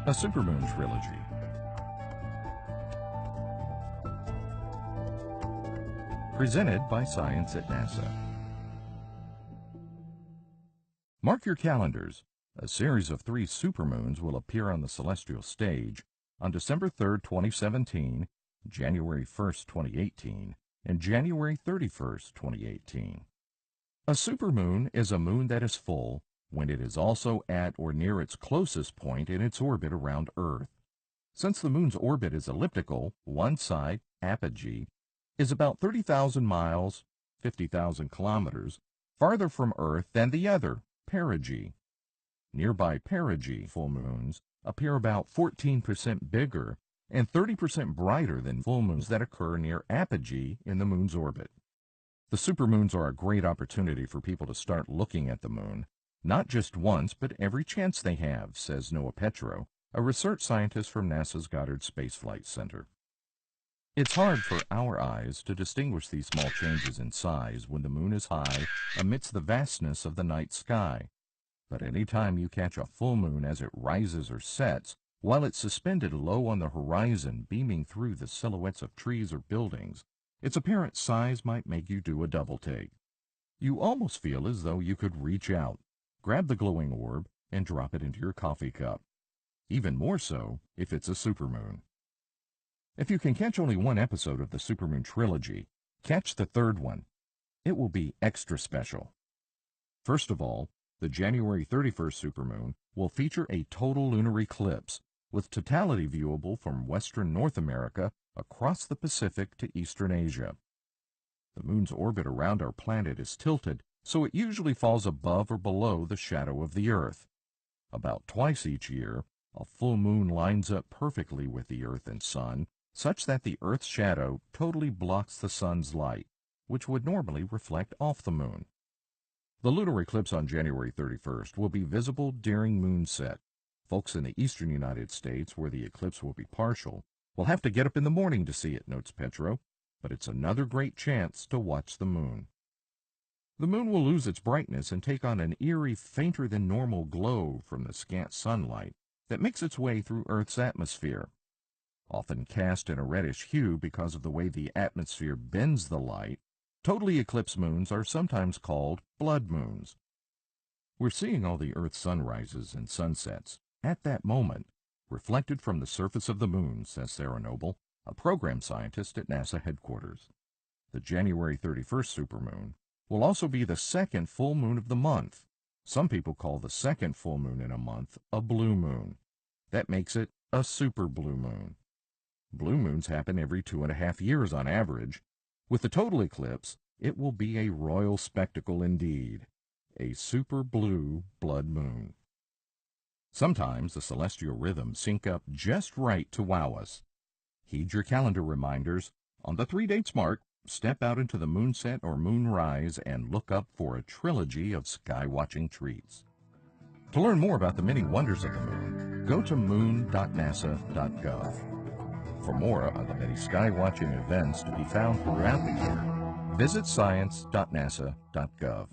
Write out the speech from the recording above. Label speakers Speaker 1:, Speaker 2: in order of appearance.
Speaker 1: A supermoon trilogy. Presented by Science at NASA. Mark your calendars. A series of 3 supermoons will appear on the celestial stage on December 3rd, 2017, January 1st, 2018, and January 31st, 2018. A supermoon is a moon that is full when it is also at or near its closest point in its orbit around Earth. Since the moon's orbit is elliptical, one side, apogee, is about 30,000 miles, 50,000 kilometers, farther from Earth than the other, perigee. Nearby perigee full moons appear about 14% bigger and 30% brighter than full moons that occur near apogee in the moon's orbit. The supermoons are a great opportunity for people to start looking at the moon, not just once, but every chance they have, says Noah Petro, a research scientist from NASA's Goddard Space Flight Center. It's hard for our eyes to distinguish these small changes in size when the moon is high amidst the vastness of the night sky. But any time you catch a full moon as it rises or sets, while it's suspended low on the horizon beaming through the silhouettes of trees or buildings, its apparent size might make you do a double take. You almost feel as though you could reach out, grab the glowing orb, and drop it into your coffee cup. Even more so if it's a supermoon. If you can catch only one episode of the Supermoon trilogy, catch the third one. It will be extra special. First of all, the January 31st supermoon will feature a total lunar eclipse, with totality viewable from western North America across the Pacific to eastern Asia. The moon's orbit around our planet is tilted, so it usually falls above or below the shadow of the Earth. About twice each year, a full moon lines up perfectly with the Earth and Sun, such that the Earth's shadow totally blocks the Sun's light, which would normally reflect off the moon. The lunar eclipse on January 31st will be visible during moonset. Folks in the eastern United States, where the eclipse will be partial, will have to get up in the morning to see it, notes Petro, but it's another great chance to watch the moon. The moon will lose its brightness and take on an eerie, fainter-than-normal glow from the scant sunlight that makes its way through Earth's atmosphere. Often cast in a reddish hue because of the way the atmosphere bends the light, totally eclipsed moons are sometimes called blood moons. We're seeing all the Earth's sunrises and sunsets, at that moment, reflected from the surface of the moon, says Sarah Noble, a program scientist at NASA headquarters. The January 31st supermoon will also be the second full moon of the month. Some people call the second full moon in a month a blue moon. That makes it a super blue moon. Blue moons happen every 2.5 years on average. With the total eclipse, it will be a royal spectacle indeed, a super blue blood moon. Sometimes the celestial rhythms sync up just right to wow us. Heed your calendar reminders. On the 3 dates marked, step out into the moonset or moonrise and look up for a trilogy of sky-watching treats. To learn more about the many wonders of the moon, go to moon.nasa.gov. For more on the many sky-watching events to be found throughout the year, visit science.nasa.gov.